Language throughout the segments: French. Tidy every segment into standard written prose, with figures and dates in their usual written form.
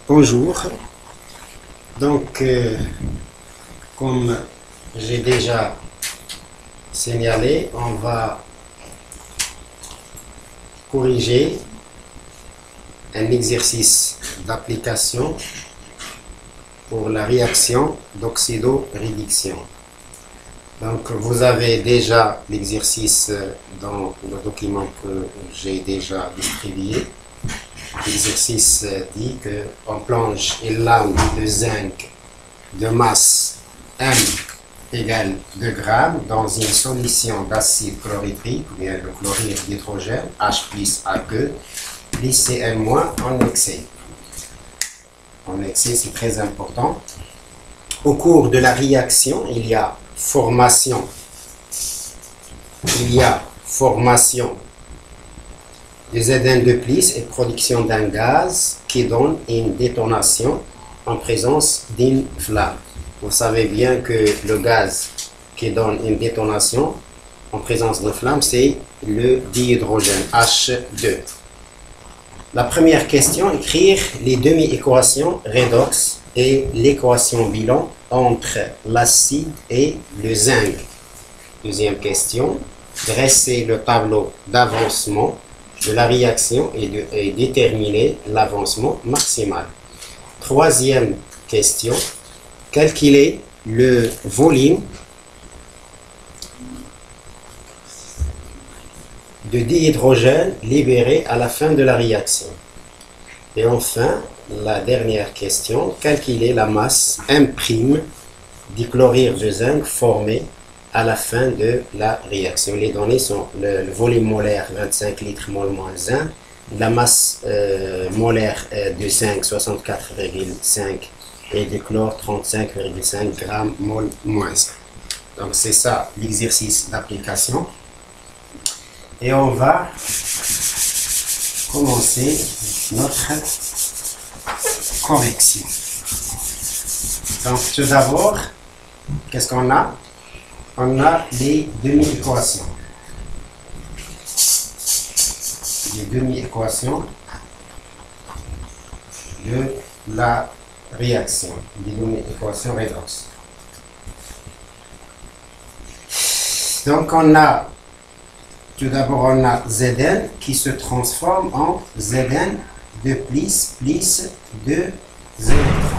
Bonjour. Donc, comme j'ai déjà signalé, on va corriger un exercice d'application pour la réaction d'oxydoréduction. Donc, vous avez déjà l'exercice dans le document que j'ai déjà distribué. L'exercice dit qu'on plonge une lame de zinc de masse M égale 2 grammes dans une solution d'acide chlorhydrique, ou bien le chlorure d'hydrogène, H plus AQ, plus Cl- en excès. En excès, c'est très important. Au cours de la réaction, il y a formation de Zn2+ et production d'un gaz qui donne une détonation en présence d'une flamme. Vous savez bien que le gaz qui donne une détonation en présence d'une flamme, c'est le dihydrogène, H2. La première question, écrire les demi-équations redox et l'équation bilan entre l'acide et le zinc. Deuxième question, dresser le tableau d'avancement de la réaction et déterminer l'avancement maximal. Troisième question, calculer le volume de dihydrogène libéré à la fin de la réaction. Et enfin, la dernière question, calculer la masse M' du chlorure de zinc formé à la fin de la réaction. Les données sont le volume molaire 25 litres mol moins 1, la masse molaire de zinc 64,5 et de chlore 35,5 grammes mol moins 1. Donc c'est ça l'exercice d'application. Et on va commencer notre correction. Donc tout d'abord, qu'est-ce qu'on a? On a les demi-équations. Les demi-équations de la réaction, les demi-équations redox. Donc on a, tout d'abord on a Zn qui se transforme en Zn2+ plus 2 électrons.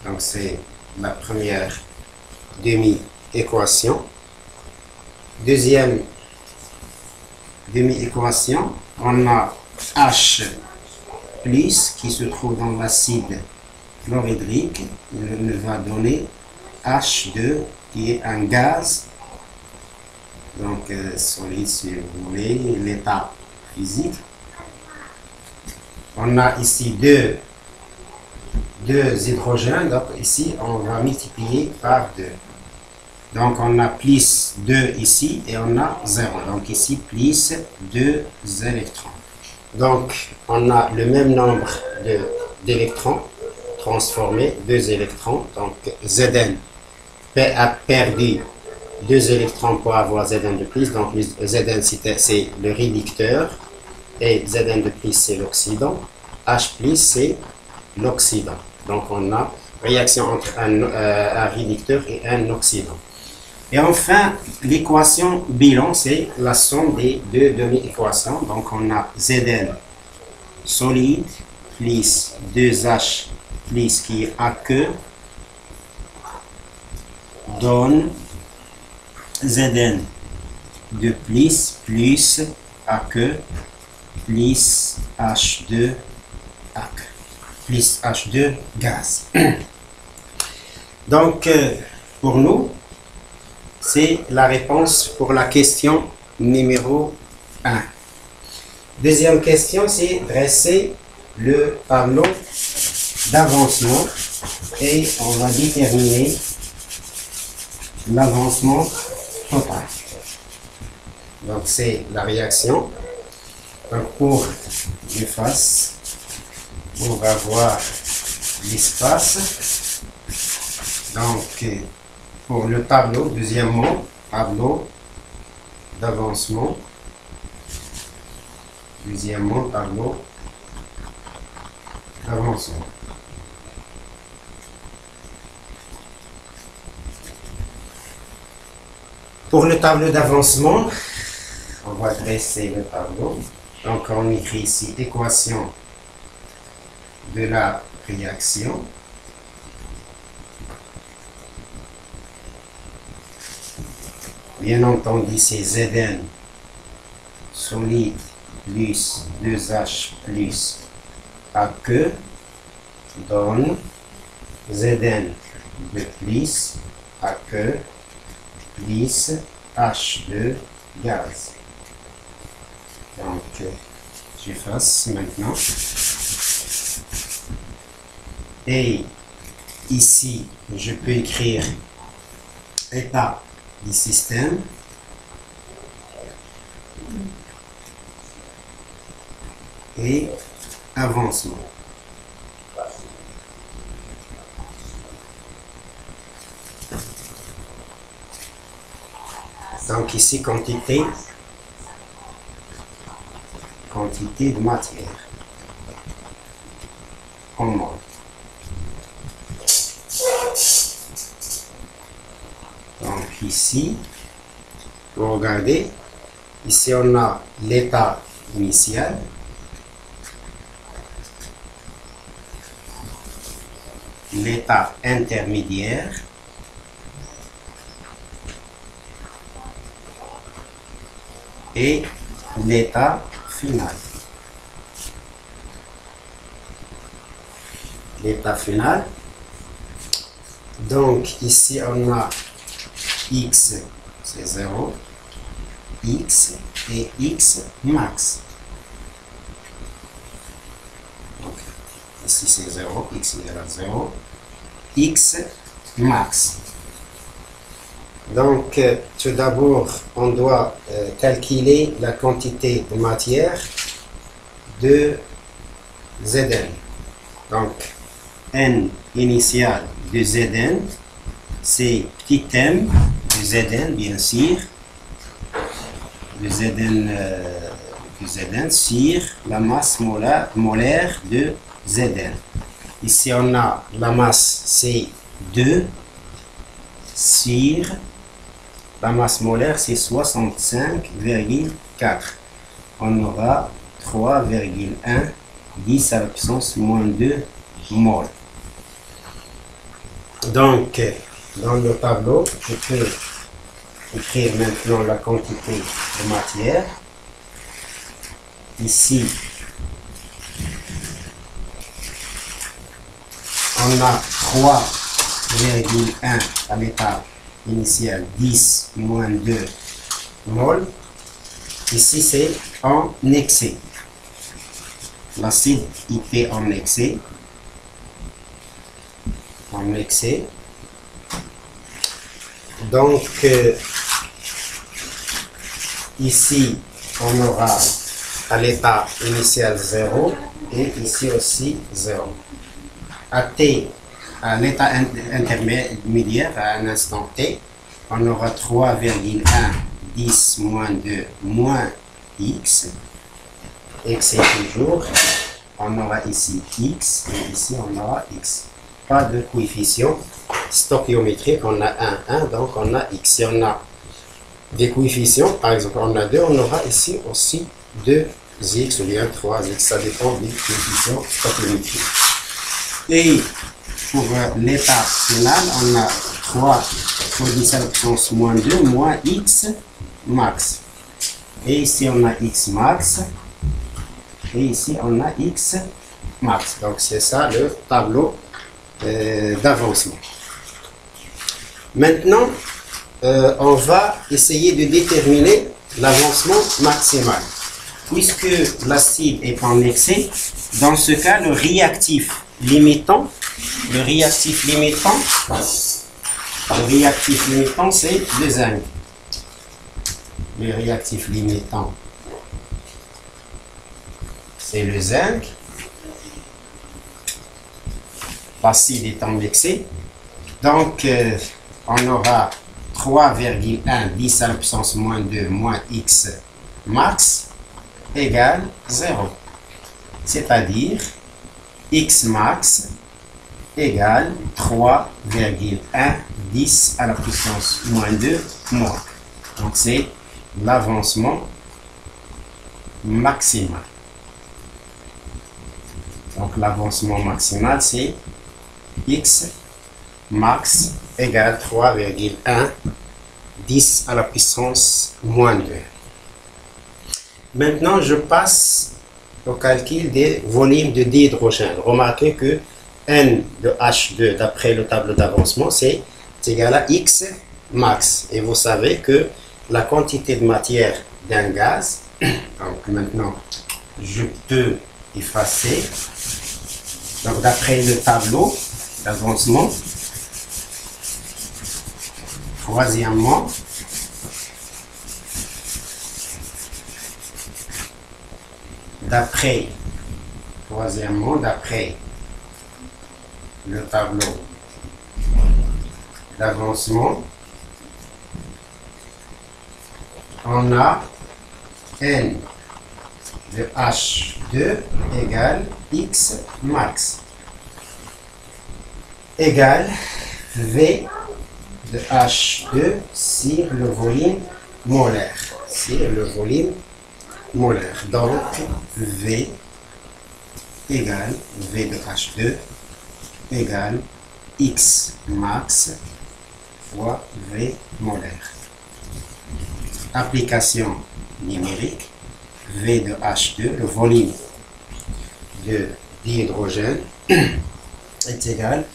Donc c'est la première demi-équation. Deuxième demi-équation, on a H plus qui se trouve dans l'acide chlorhydrique, il va donner H2 qui est un gaz, donc solide si vous voulez, l'état physique. On a ici deux hydrogènes, donc ici on va multiplier par 2. Donc on a plus 2 ici et on a 0. Donc ici plus 2 électrons. Donc on a le même nombre d'électrons transformés, 2 électrons. Donc Zn a perdu 2 électrons pour avoir Zn2+. Donc Zn c'est le réducteur et Zn2+ c'est l'oxydant. H+ c'est l'oxydant. Donc on a réaction entre un réducteur et un oxydant. Et enfin, l'équation bilan, c'est la somme des deux demi-équations. Donc on a Zn solide plus 2H plus qui est AQ donne Zn de plus AQ plus H2 AQ plus H2 gaz. Donc pour nous, c'est la réponse pour la question numéro 1. Deuxième question, c'est dresser le tableau d'avancement et on va déterminer l'avancement total. Donc c'est la réaction. Donc pour les faces, on va voir l'espace. Donc pour le tableau, deuxièmement, tableau d'avancement. Deuxièmement, tableau d'avancement. Pour le tableau d'avancement, on va dresser le tableau. Donc on écrit ici équation de la réaction. Bien entendu, c'est Zn solide plus 2H plus AQ donne Zn de plus AQ plus H2 gaz. Donc, j'efface maintenant. Et ici, je peux écrire état du système. Et avancement. Donc ici, quantité de matière en mol. Donc ici, vous regardez, ici on a l'état initial, l'état intermédiaire, et l'état final. L'état final. Donc ici on a x c'est 0, x et x max. Donc, ici c'est 0, x égale à 0, x max. Donc tout d'abord on doit calculer la quantité de matière de Zn. Donc n initial de Zn, c'est petit m de Zn bien sûr, de Zn sur la masse molaire de Zn. Ici on a la masse c'est 2 sur la masse molaire c'est 65,4. On aura 3,1 10 à la puissance moins 2 mol. Donc, dans le tableau, je peux écrire maintenant la quantité de matière. Ici, on a 3,1 à l'état initial, 10 moins 2 mol. Ici, c'est en excès. L'acide IP en excès. En excès. Donc, ici, on aura à l'état initial 0 et ici aussi 0. À l'état intermédiaire, à un instant T, on aura 3,1 10 moins 2 moins x. X est toujours, on aura ici x et ici on aura x. Pas de coefficient stoichiométrique, on a 1, donc on a x. Si on a des coefficients, par exemple on a 2, on aura ici aussi 2x ou bien 3x, ça dépend des coefficients stoichiométriques. Et pour l'état final, on a 3 fois 10 à la puissance moins 2 moins x max. Et ici on a x max. Et ici on a x max. Donc c'est ça le tableau d'avancement. Maintenant, on va essayer de déterminer l'avancement maximal. Puisque l'acide est en excès, dans ce cas, le réactif limitant, c'est le zinc. Le réactif limitant, c'est le zinc. L'acide est en excès. Donc, on aura 3,1 10 à la puissance moins 2 moins x max égale 0. C'est-à-dire x max égale 3,1 10 à la puissance moins 2 moins. Donc c'est l'avancement maximal. Donc l'avancement maximal c'est x max égale 3,1 10 à la puissance moins 2. Maintenant je passe au calcul des volumes de dihydrogène. Remarquez que N de H2 d'après le tableau d'avancement c'est égal à X max. Et vous savez que la quantité de matière d'un gaz, donc maintenant je peux effacer, donc d'après le tableau d'avancement, troisièmement, d'après le tableau d'avancement, on a N de H2 égale X max égale V de H2 sur le volume molaire. Donc V égale V de H2 égale X max fois V molaire. Application numérique, V de H2, le volume de dihydrogène, est égal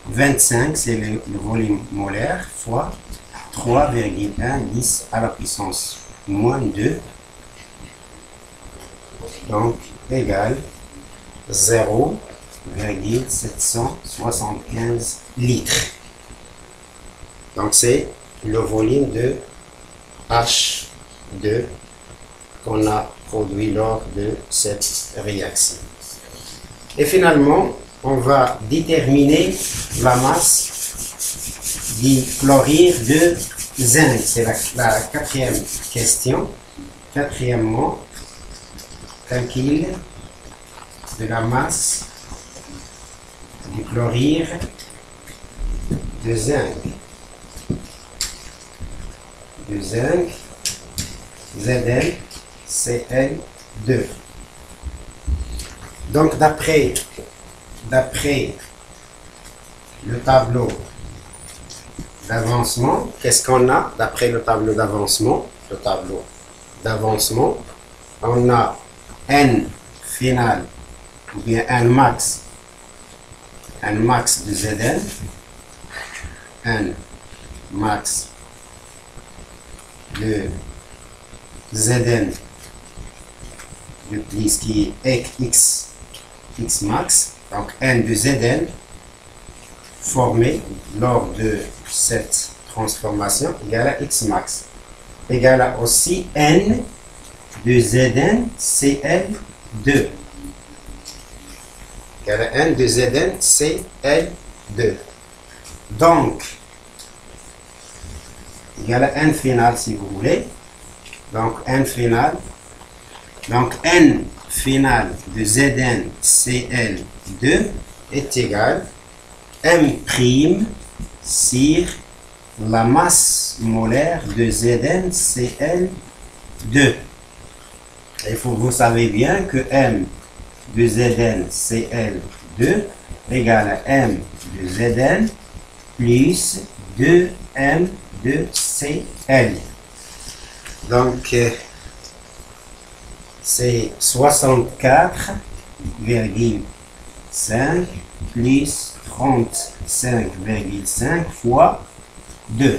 25, c'est le volume molaire, fois 3,1 10 à la puissance moins 2, donc égal 0,775 litres. Donc c'est le volume de H2 qu'on a produit lors de cette réaction. Et finalement, on va déterminer la masse du chlorure de zinc. C'est la quatrième question. Quatrièmement, calcul de la masse du chlorure de zinc. ZnCl2. Donc d'après le tableau d'avancement, qu'est-ce qu'on a d'après le tableau d'avancement? On a N final ou bien N max de Zn, N max de Zn de plus qui est X max, donc N de Zn formé lors de cette transformation égale à X max égale à aussi N de Zn Cl2 égale à N de Zn Cl2, donc égale à N final si vous voulez. Donc N final, donc N final de ZnCl2 est égal M' sur la masse molaire de ZnCl2. Et vous savez bien que M de ZnCl2 égale à M de Zn plus 2M de Cl. Donc, c'est 64,5 plus 35,5 fois 2.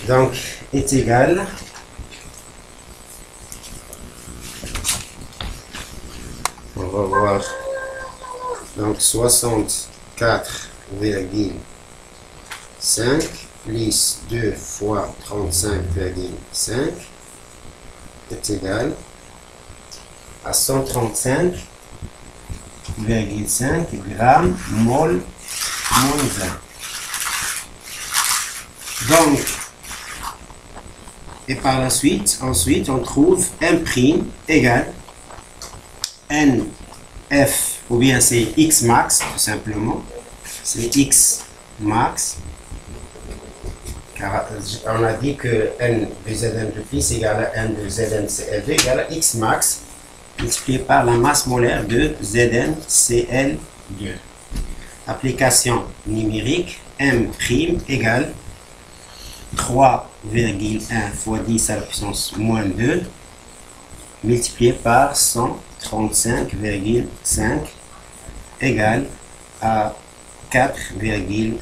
Donc, est égal on va voir, donc 64,5 plus 2 fois 35,5 est égal à 135,5 grammes mol moins 1. Donc, et par la suite, ensuite, on trouve M' égale NF, ou bien c'est X max, tout simplement. C'est X max. Car on a dit que N de Zn de plus égale à N de ZnCl2 égale à X max multiplié par la masse molaire de ZnCl2. Application numérique, M' égale 3,1 fois 10 à la puissance moins 2 multiplié par 135,5 égale à 4,20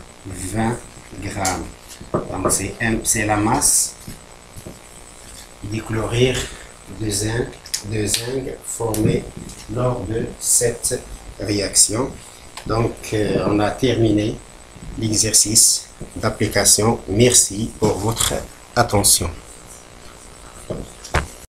grammes. Donc c'est M, c'est la masse du chlorure de zinc formée lors de cette réaction. Donc on a terminé l'exercice d'application. Merci pour votre attention.